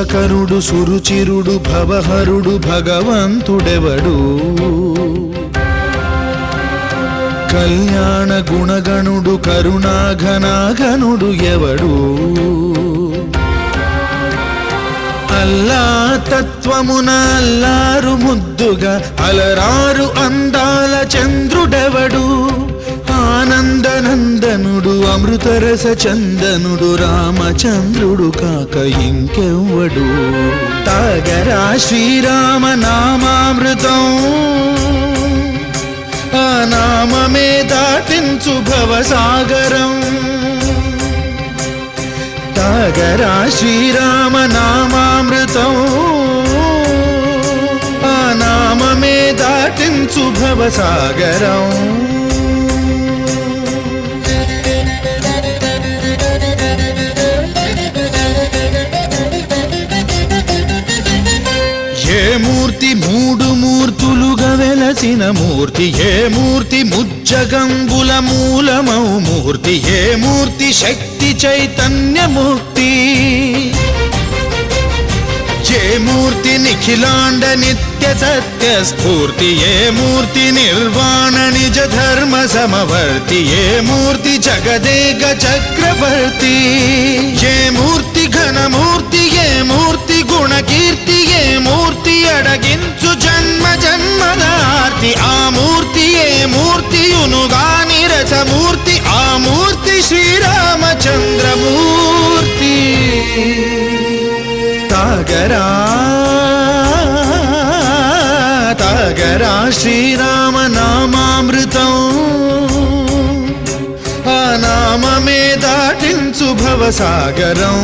శుభకరుడు సురుచిరుడు భవహరుడు భగవంతుడెవడు కళ్యాణ గుణగణుడు కరుణాఘనాఘనుడు ఎవడు అల్లా తత్వమున అల్లారు ముద్దుగా అలరారు అందాల చంద్రుడెవడు ఆనందనందనుడు అమృతరస చందనుడు రామచంద్రుడు కాక ఇంకెవ్వడు తాగరా శ్రీరామ నామామృతం ఆ నామమే దాటించు భవసాగరం తాగరా శ్రీరామ నామామృతం ఆ నామమే దాటించు భవసాగరం ఏ మూర్తి మూడు మూర్తులుగా వెలసిన మూర్తి ఏ మూర్తి ముజ్జగంబుల మూలమౌ మూర్తి ఏ మూర్తి శక్తి చైతన్యమూర్తి ఏ మూర్తి నిఖిలాండ నిత్య సత్య స్ఫూర్తి ఏ మూర్తి నిర్వాణ నిజ ధర్మ సమవర్తి ఏ మూర్తి జగదేక చక్రవర్తి ఏ మూర్తి ఘనమూర్తి ఏ మూర్తి గుణకీర్తి ఏ మూర్తి అడగించు జన్మ జన్మదార్తి ఆ మూర్తి ఏ మూర్తియునుగాని రసమూర్తి ఆ మూర్తి శ్రీరామచంద్రమూర్తి తాగరా తాగరా శ్రీరామ నామామృతం ఆ నామమే దాటించు భవసాగరం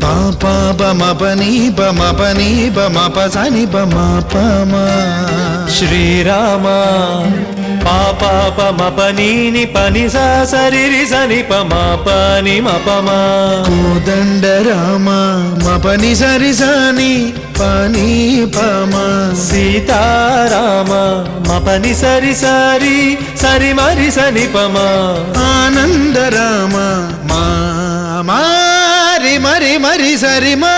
పాపా బమపని బమపని బమపసని బమపమా శ్రీరామ పాప మపనీని పని సరి సని పని మపమా కోదండ రామ మపని సరి సని పని పమా సీతారామ మపని సరి సరి సరి మరి సని పమా ఆనంద రామ మా మరి మరి మరి సరి మా